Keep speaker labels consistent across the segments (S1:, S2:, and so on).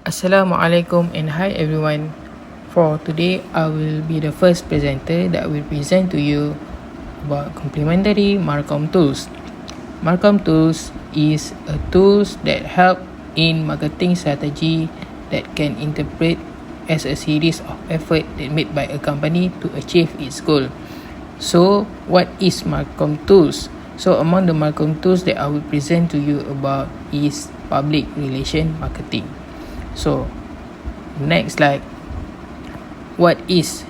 S1: Assalamualaikum and hi everyone. For today, I will be the first presenter that will present to you about complementary Smartcom tools. Smartcom tools is a tools that help in marketing strategy that can interpret as a series of effort that made by a company to achieve its goal. So, what is Smartcom tools? So, among the Smartcom tools that I will present to you about is public relation marketing. So, next slide. What is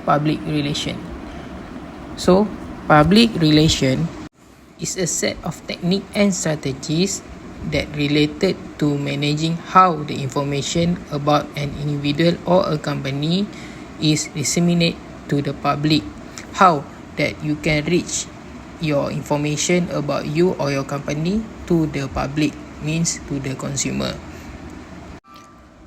S1: public relation? So, public relation is a set of techniques and strategies that related to managing how the information about an individual or a company is disseminated to the public. How that you can reach your information about you or your company to the public, means to the consumer.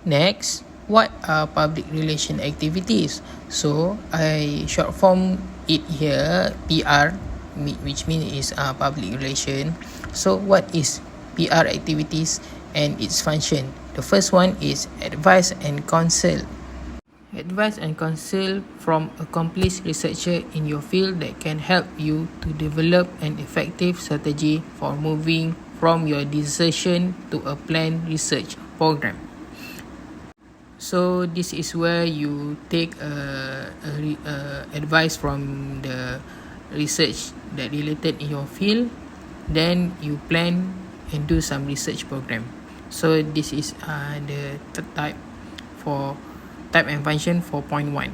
S1: Next, what are public relation activities? So, I short form it here, PR, which means is public relation. So, what is PR activities and its function? The first one is advice and counsel. Advice and counsel from accomplished researcher in your field that can help you to develop an effective strategy for moving from your decision to a planned research program. So this is where you take advice from the research that related in your field, then you plan and do some research program. So this is the type and function 4.1.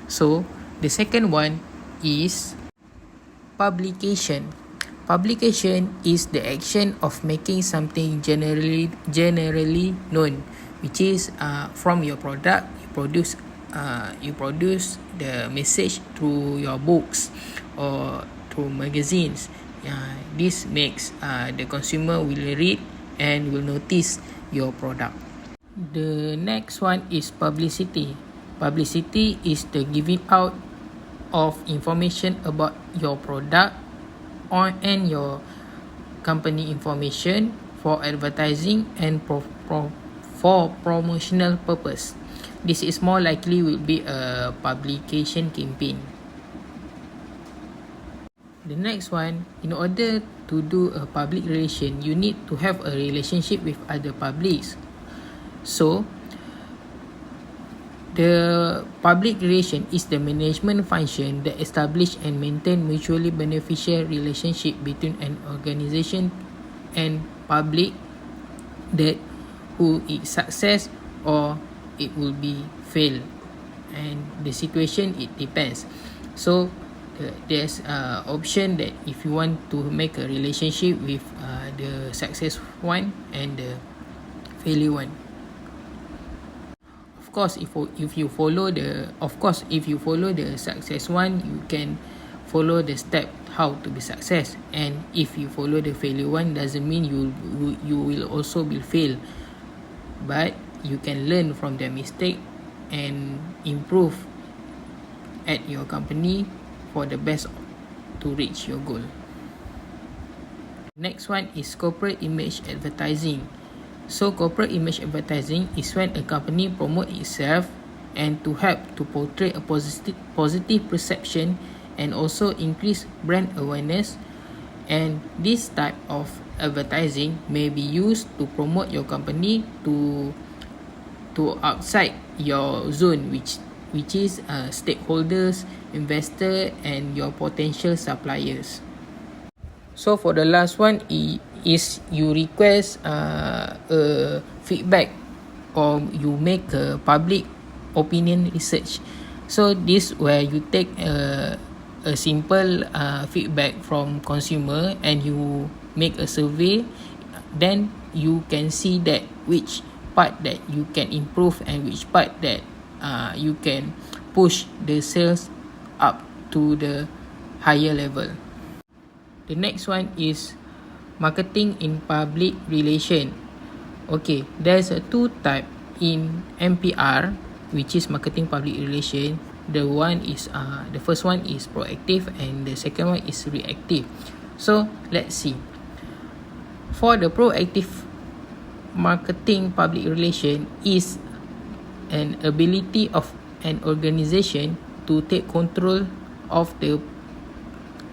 S1: So the second one is publication. Publication is the action of making something generally known, which is from your product you produce the message through your books or through magazines. This makes the consumer will read and will notice your product. The next one is publicity. Publicity is the giving out of information about your product and your company information for advertising and for promotional purpose. This is more likely will be a publication campaign. The next one, in order to do a public relation, you need to have a relationship with other publics. So, the public relation is the management function that establish and maintain mutually beneficial relationship between an organization and public that who it success or it will be fail, and the situation it depends. So there's option that if you want to make a relationship with the success one and the failure one. Of course, if you follow the success one, you can follow the step how to be success, and if you follow the failure one, doesn't mean you will also be fail, but you can learn from their mistake and improve at your company for the best to reach your goal. Next one is corporate image advertising. So corporate image advertising is when a company promote itself and to help to portray a positive perception and also increase brand awareness, and this type of advertising may be used to promote your company to outside your zone, which is stakeholders, investor and your potential suppliers. So for the last one is you request a feedback or you make a public opinion research. So this where you take a simple feedback from consumer and you make a survey, then you can see that which part that you can improve and which part that you can push the sales up to the higher level. The next one is marketing in public relation. Okay, there's a two type in MPR, which is marketing public relation. The first one is proactive and the second one is reactive. So let's see. For the proactive marketing public relation is an ability of an organization to take control of the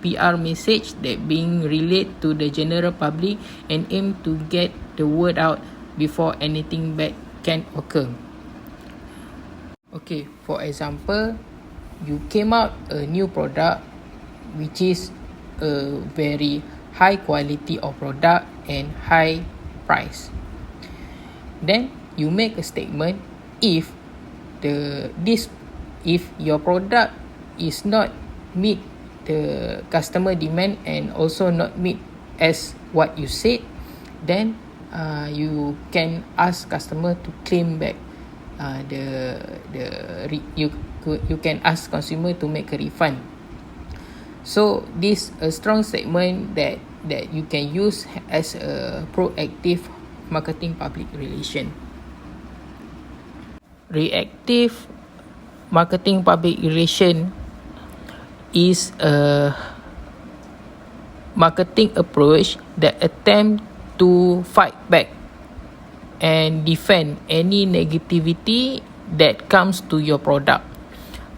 S1: PR message that being relayed to the general public and aim to get the word out before anything bad can occur. Okay, for example, you came out a new product which is a very high quality of product and high price. Then you make a statement if your product is not meet the customer demand and also not meet as what you said, then you can ask customer to claim back you can ask consumer to make a refund. So this a strong statement that you can use as a proactive marketing public relation. Reactive marketing public relation is a marketing approach that attempt to fight back and defend any negativity that comes to your product.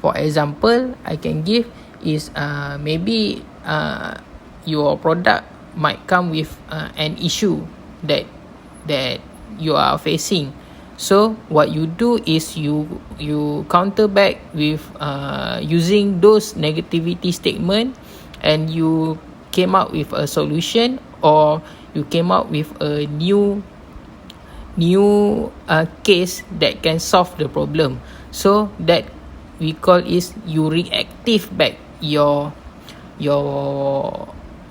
S1: For example, I can give is maybe your product might come with an issue that you are facing. So what you do is you counter back with using those negativity statement, and you came up with a solution, or you came up with a new case that can solve the problem. So that we call is you reactive back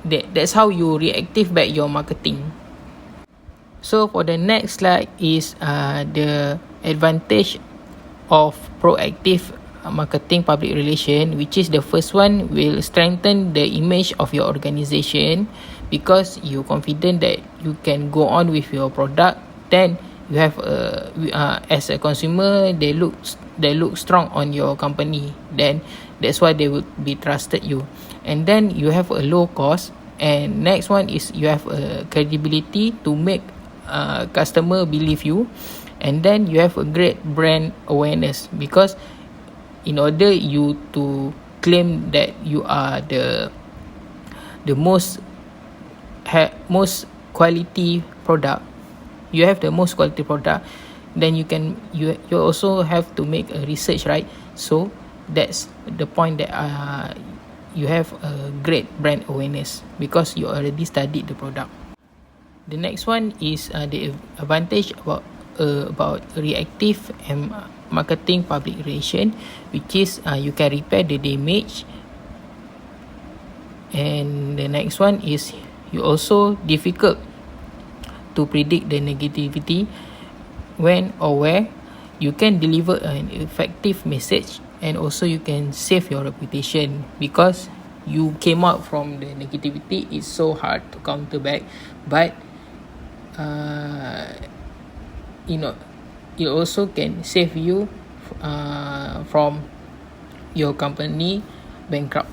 S1: that's how you reactive back your marketing. So for the next slide is the advantage of proactive marketing public relation, which is the first one will strengthen the image of your organization, because you're confident that you can go on with your product. Then you have as a consumer, they look strong on your company, then that's why they would be trusted you. And then you have a low cost, and next one is you have a credibility to make customer believe you. And then you have a great brand awareness, because in order you to claim that you are the most quality product, you have the most quality product, then you also have to make a research, right? So that's the point that you have a great brand awareness, because you already studied the product. The next one is the advantage about reactive and marketing public relation, which is you can repair the damage. And the next one is you also difficult to predict the negativity. When or where you can deliver an effective message, and also you can save your reputation, because you came out from the negativity. It's so hard to counter back, but it also can save you from your company bankrupt.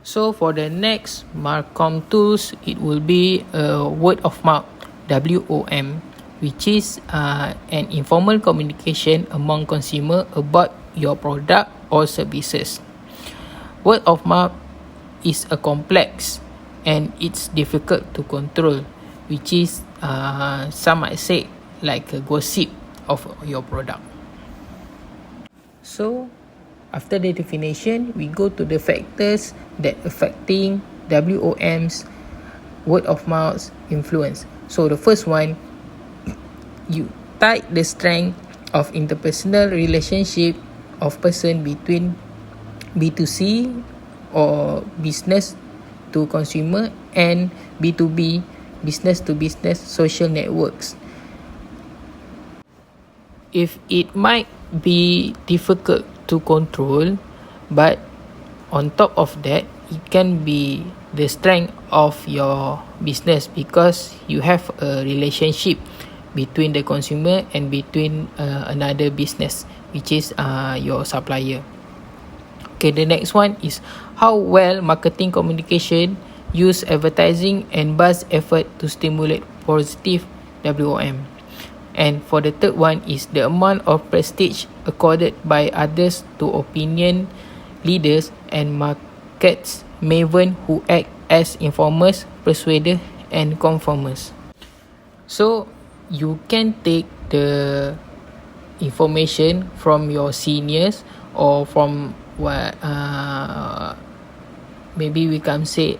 S1: So for the next Smartcom tools, it will be word of mouth, WOM, which is an informal communication among consumer about your product or services. Word of mouth is a complex and it's difficult to control, which is some might say like a gossip of your product. So after the definition, we go to the factors that affecting WOM's word of mouth influence. So the first one, you tie the strength of interpersonal relationship of person between B2C or business to consumer and B2B, business to business social networks. If it might be difficult to control, but on top of that, it can be the strength of your business, because you have a relationship between the consumer and between another business, which is your supplier. Okay, the next one is how well marketing communication use advertising and buzz effort to stimulate positive WOM. And for the third one is the amount of prestige accorded by others to opinion leaders and markets maven who act as informers, persuaders, and conformers. So you can take the information from your seniors or from what maybe we can say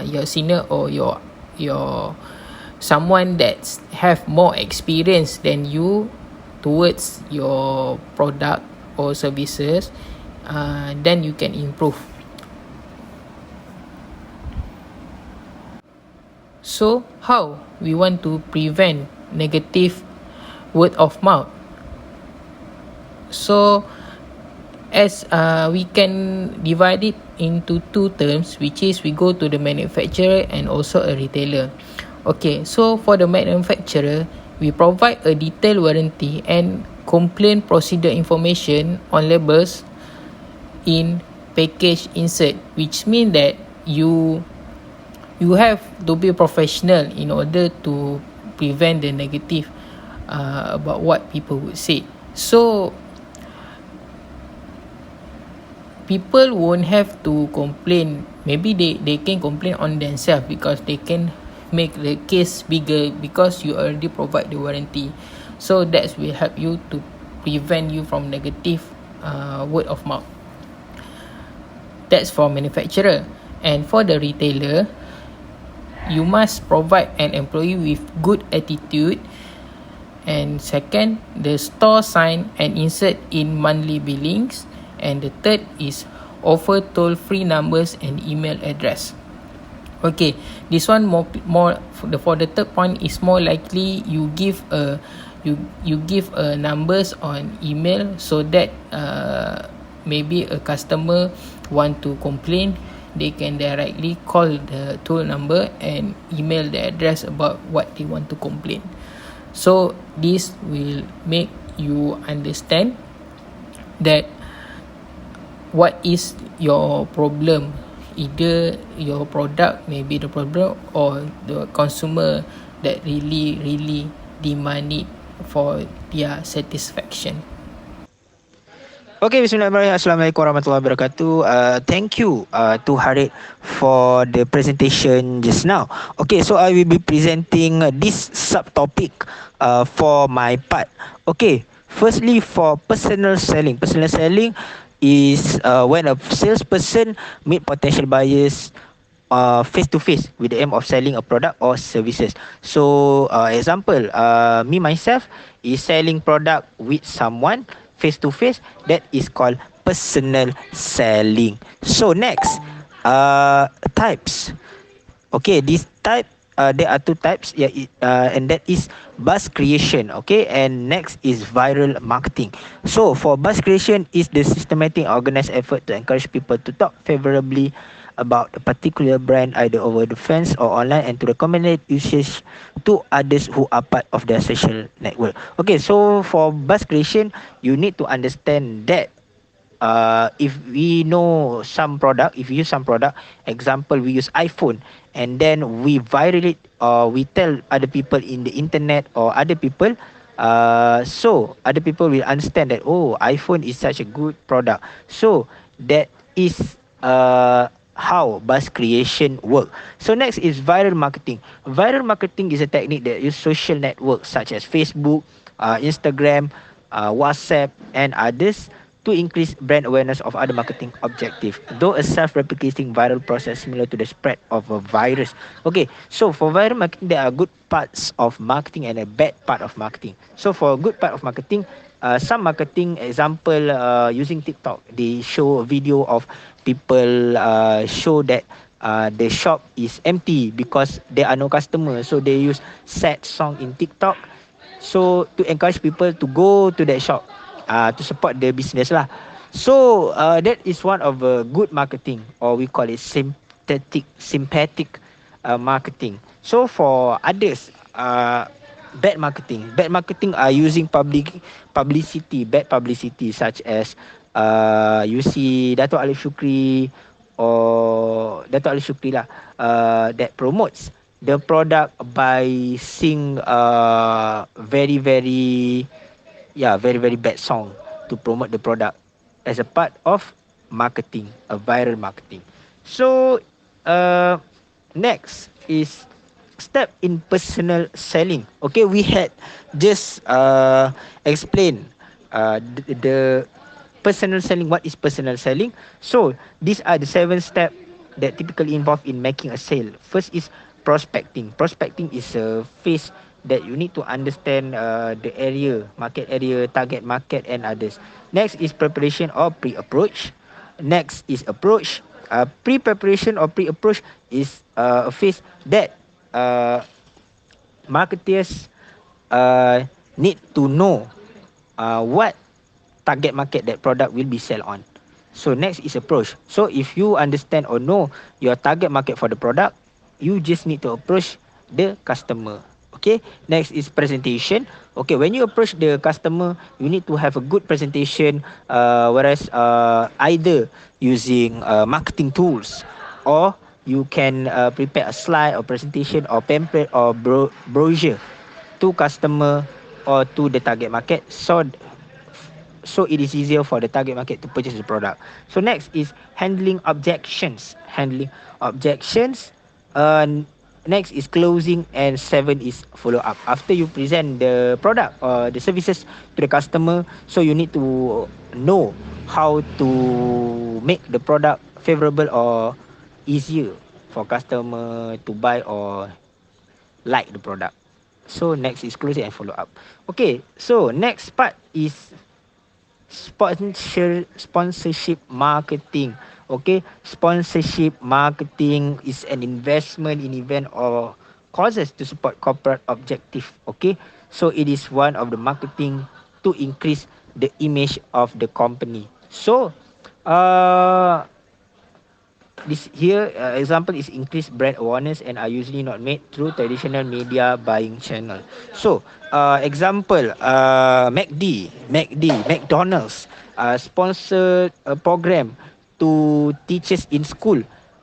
S1: your senior or your someone that have more experience than you towards your product or services, then you can improve. So how we want to prevent negative word of mouth? So as we can divide it into two terms, which is we go to the manufacturer and also a retailer. Okay, so for the manufacturer, we provide a detailed warranty and complaint procedure information on labels in package insert, which means that you have to be professional in order to prevent the negative about what people would say. So people won't have to complain. Maybe they can complain on themselves because they can make the case bigger because you already provide the warranty. So that will help you to prevent you from negative word of mouth. That's for manufacturer. And for the retailer, you must provide an employee with good attitude. And second, the store sign and insert in monthly billings. And the third is offer toll-free numbers and email address. Okay, this one more for the third point is more likely you give a numbers on email so that maybe a customer want to complain, they can directly call the toll number and email the address about what they want to complain. So this will make you understand that what is your problem. Either your product may be the problem or the consumer that really demand it for their satisfaction.
S2: Okay, bismillahirrahmanirrahim. Assalamualaikum warahmatullahi wabarakatuh. Thank you to Harid for the presentation just now. Okay, so I will be presenting this subtopic for my part. Okay, firstly for personal selling. Personal selling is when a salesperson meet potential buyers face to face with the aim of selling a product or services. So example, me myself is selling product with someone face to face. That is called personal selling. So next, types. Okay, this type, there are two types. Yeah, and that is buzz creation. Okay, and next is viral marketing. So for buzz creation is the systematic organized effort to encourage people to talk favorably about a particular brand either over the fence or online and to recommend it usage to others who are part of their social network. Okay, so for buzz creation, you need to understand that if we know some product, if we use some product, example we use iPhone, and then we viral it or we tell other people in the internet or other people, so other people will understand that, oh, iPhone is such a good product. So that is how buzz creation work. So next is viral marketing. Viral marketing is a technique that use social networks such as Facebook, Instagram, WhatsApp, and others to increase brand awareness of other marketing objective, though a self-replicating viral process similar to the spread of a virus. Okay, so for viral marketing, there are good parts of marketing and a bad part of marketing. So for a good part of marketing, some marketing example, using TikTok, they show a video of people show that the shop is empty because there are no customers. So they use sad song in TikTok, so to encourage people to go to that shop, to support the business lah. So that is one of good marketing, or we call it sympathetic marketing. So for others, bad marketing. Bad marketing are using publicity, bad publicity, such as you see Dato' Alif Shukri or Dato' Alif Shukri lah, that promotes the product by sing very very, yeah, very very bad song to promote the product as a part of marketing, a viral marketing. So next is step in personal selling. Okay, we had just explained the personal selling. What is personal selling? So these are the 7 steps that typically involve in making a sale. First is prospecting. Prospecting is a phase that you need to understand the area, market area, target market, and others. Next is preparation or pre-approach. Next is approach. Pre-preparation or pre-approach is a phase that uh, marketers uh, need to know what target market that product will be sell on. So next is approach. So if you understand or know your target market for the product, you just need to approach the customer. Okay. Next is presentation. Okay. When you approach the customer, you need to have a good presentation. Whereas either using marketing tools, or you can prepare a slide or presentation or pamphlet or brochure to customer or to the target market, so it is easier for the target market to purchase the product. So next is handling objections. Handling objections. Next is closing, and 7 is follow up. After you present the product or the services to the customer, so you need to know how to make the product favorable or easier for customer to buy or like the product. So next is closing and follow up. Okay, so next part is sponsorship marketing. Okay, sponsorship marketing is an investment in event or causes to support corporate objective. Okay, so it is one of the marketing to increase the image of the company. So uh this here example is increased brand awareness and are usually not made through traditional media buying channel. So example, McDonald's sponsored a program to teachers in school.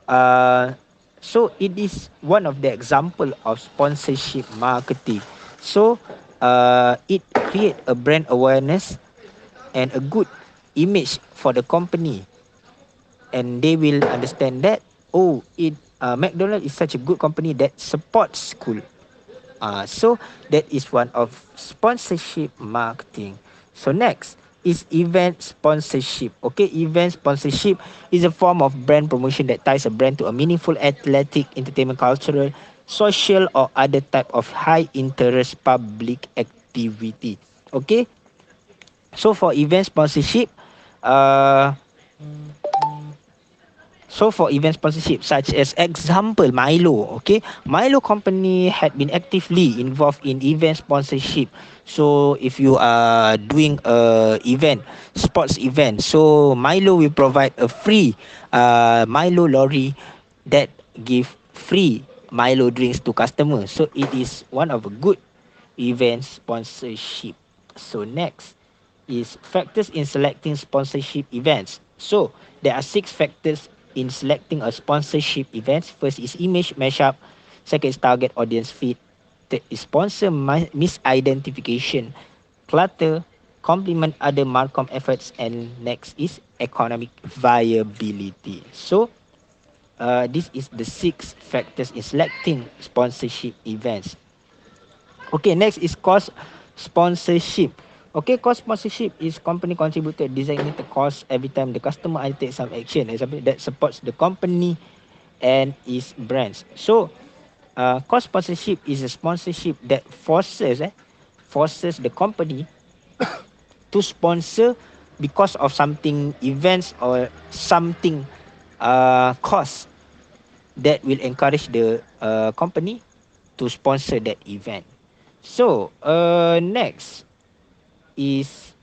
S2: uh, so it is one of the example of sponsorship marketing. So it create a brand awareness and a good image for the company, and they will understand that, oh, it McDonald is such a good company that supports school. So that is one of sponsorship marketing. So next is event sponsorship. Okay, event sponsorship is a form of brand promotion that ties a brand to a meaningful athletic, entertainment, cultural, social, or other type of high interest public activity. Okay, so for event sponsorship, uh so for event sponsorship, such as example Milo, okay, Milo company had been actively involved in event sponsorship. So if you are doing a event, sports event, so Milo will provide a free Milo lorry that give free Milo drinks to customers. So it is one of a good event sponsorship. So next is factors in selecting sponsorship events. So there are 6 factors in selecting a sponsorship event. First is image mashup. Second is target audience fit. Third is sponsor misidentification, clutter, complement other Marcom efforts, and next is economic viability. So this is the 6 factors in selecting sponsorship events. Okay, next is cost sponsorship. Okay, cost sponsorship is company contributed designated cost every time the customer undertakes some action, example that supports the company and its brands. So, cost sponsorship is a sponsorship that forces the company to sponsor because of something events or something cost that will encourage the company to sponsor that event. So, next is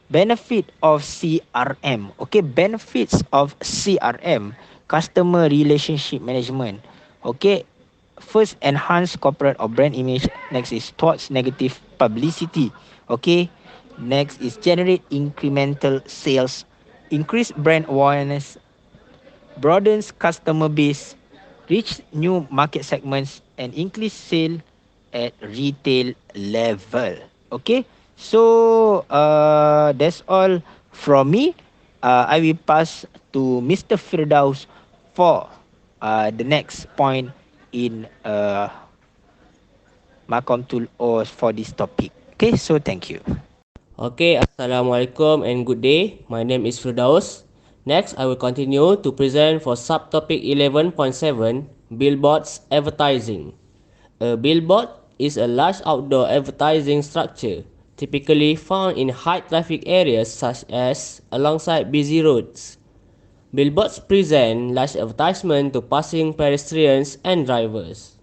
S2: benefit of CRM. Okay, benefits of CRM, customer relationship management. Okay, first enhance corporate or brand image. Next is towards negative publicity. Okay, next is generate incremental sales, increase brand awareness, broadens customer base, reach new market segments, and increase sale at retail level. Okay, so that's all from me. I will pass to Mr. Firdaus for the next point in Marcom tool or for this topic. Okay, so thank you.
S3: Okay, Assalamualaikum and good day. My name is Firdaus. Next, I will continue to present for subtopic 11.7, Billboards Advertising. A billboard is a large outdoor advertising structure, typically found in high traffic areas such as alongside busy roads. Billboards present large advertisement to passing pedestrians and drivers.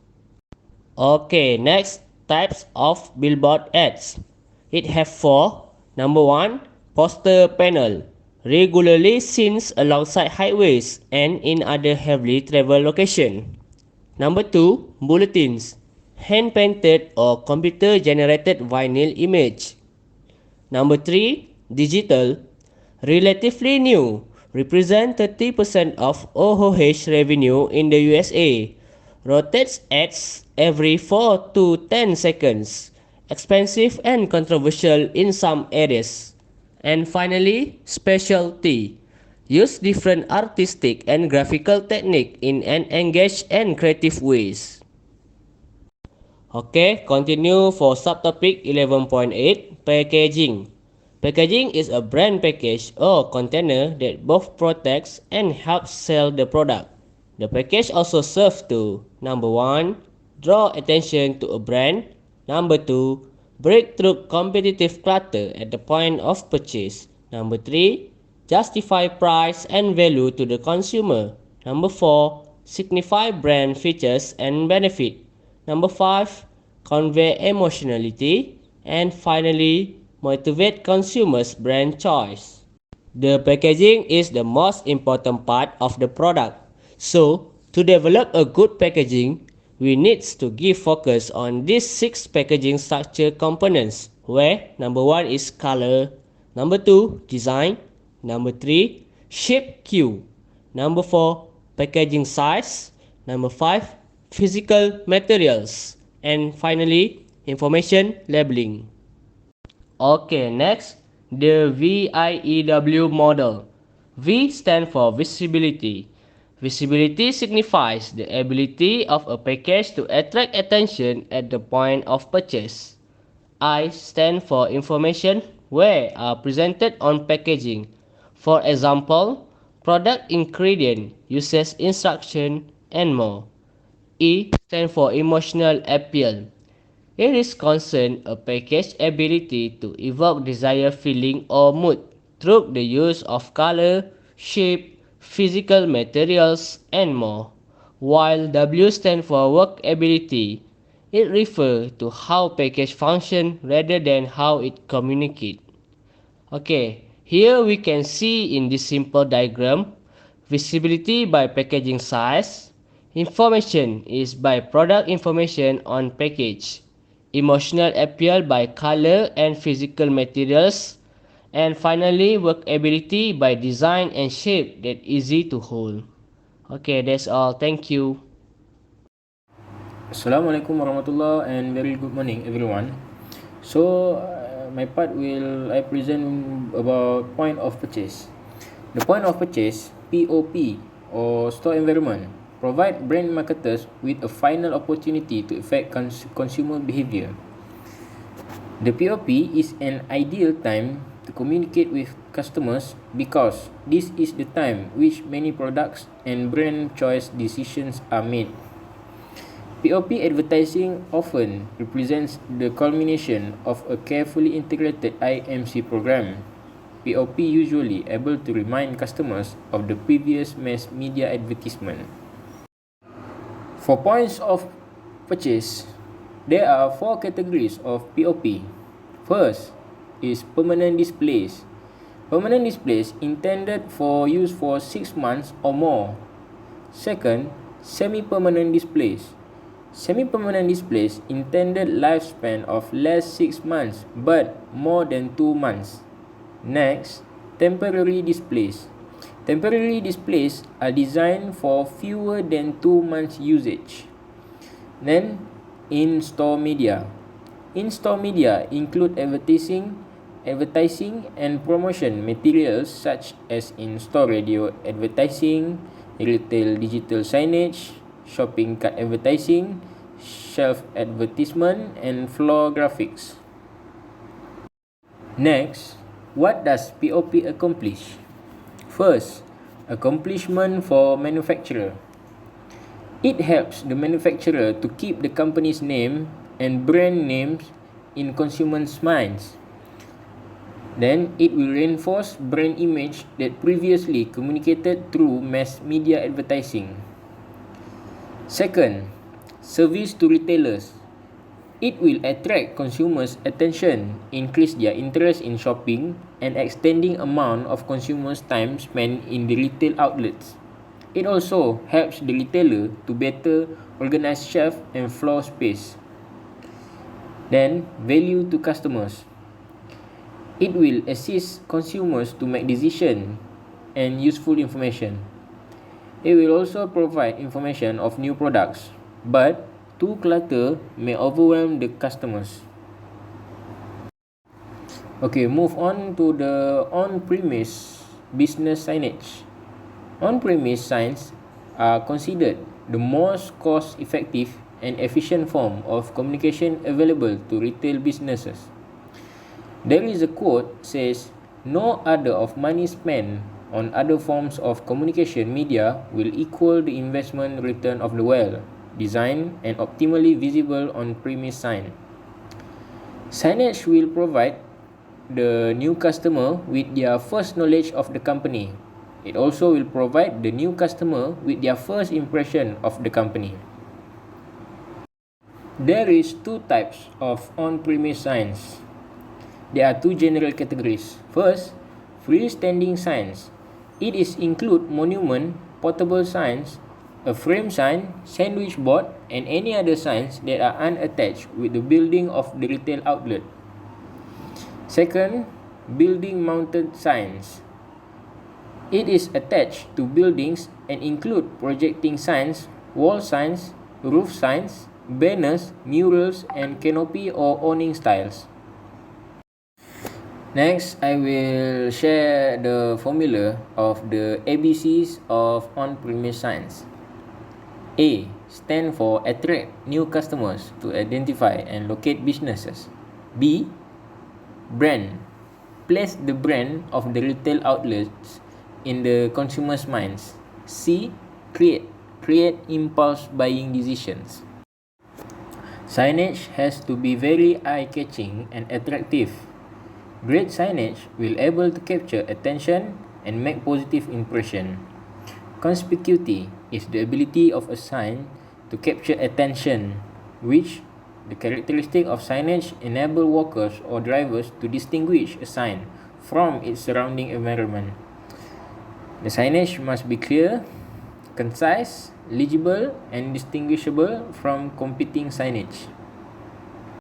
S3: Okay, next types of billboard ads. It have four. Number one, poster panel, regularly seen alongside highways and in other heavily traveled locations. Number two, bulletins, hand painted or computer generated vinyl image. Number three, digital, relatively new, represent 30% of OOH revenue in the USA. Rotates ads every 4 to 10 seconds. Expensive and controversial in some areas. And finally, specialty. Use different artistic and graphical technique in an engaged and creative ways. Okay, continue for subtopic 11.8, packaging. Packaging is a brand package or container that both protects and helps sell the product. The package also serves to number 1, draw attention to a brand, number 2, break through competitive clutter at the point of purchase, number 3, justify price and value to the consumer, number 4, signify brand features and benefit, number 5, convey emotionality, and finally, motivate consumers' brand choice. The packaging is the most important part of the product. So, to develop a good packaging, we need to give focus on these 6 packaging structure components, where number 1 is color, number 2, design, number 3, shape cue, number 4, packaging size, number 5, physical materials, and finally, information labeling. Okay, next, the VIEW model. V stands for visibility. Visibility signifies the ability of a package to attract attention at the point of purchase. I stand for information where are presented on packaging. For example, product ingredient, usage instruction, and more. E stands for emotional appeal. It is concerned a package's ability to evoke desired feeling or mood through the use of color, shape, physical materials, and more. While W stands for workability, it refers to how package function rather than how it communicates. Okay, here we can see in this simple diagram, visibility by packaging size, information is by product information on package, emotional appeal by color and physical materials, and finally workability by design and shape that easy to hold. Okay, that's all. Thank you.
S1: Assalamualaikum warahmatullah and very good morning everyone. So my part will I present about point of purchase. The point of purchase POP or store environment provide brand marketers with a final opportunity to affect consumer behavior. The POP is an ideal time to communicate with customers because this is the time which many products and brand choice decisions are made. POP advertising often represents the culmination of a carefully integrated IMC program. POP usually able to remind customers of the previous mass media advertisement. For points of purchase, there are 4 categories of POP. First is permanent displays. Permanent displays intended for use for 6 months or more. Second, semi-permanent displays. Semi-permanent displays intended lifespan of less 6 months but more than 2 months. Next, temporary displays. Temporary displays are designed for fewer than 2 months usage. Then, in-store media. In-store media include advertising and promotion materials such as in-store radio advertising, retail digital signage, shopping cart advertising, shelf advertisement, and floor graphics. Next, what does POP accomplish? First, accomplishment for manufacturer. It helps the manufacturer to keep the company's name and brand names in consumers' minds. Then, it will reinforce brand image that previously communicated through mass media advertising. Second, service to retailers. It will attract consumers' attention, increase their interest in shopping, and extending amount of consumers' time spent in the retail outlets. It also helps the retailer to better organize shelf and floor space. Then, value to customers. It will assist consumers to make decisions and useful information. It will also provide information of new products, but too clutter may overwhelm the customers. Okay, move on to the on-premise business signage. On-premise signs are considered the most cost-effective and efficient form of communication available to retail businesses. There is a quote says, "No other of money spent on other forms of communication media will equal the investment return of the well-designed and optimally visible on-premise sign." Signage will provide the new customer with their first knowledge of the company. It also will provide the new customer with their first impression of the company. There is two types of on-premise signs. There are two general categories. First, freestanding signs. It include monument, portable signs, a frame sign, sandwich board, and any other signs that are unattached with the building of the retail outlet. Second, building mounted signs. It is attached to buildings and include projecting signs, wall signs, roof signs, banners, murals, and canopy or awning styles. Next, I will share the formula of the ABCs of on-premise signs. A stand for attract new customers to identify and locate businesses. B, brand. Place the brand of the retail outlets in the consumer's minds. C, create. Create impulse buying decisions. Signage has to be very eye-catching and attractive. Great signage will able to capture attention and make positive impression. Conspicuity is the ability of a sign to capture attention, which the characteristic of signage enable walkers or drivers to distinguish a sign from its surrounding environment. The signage must be clear, concise, legible, and distinguishable from competing signage.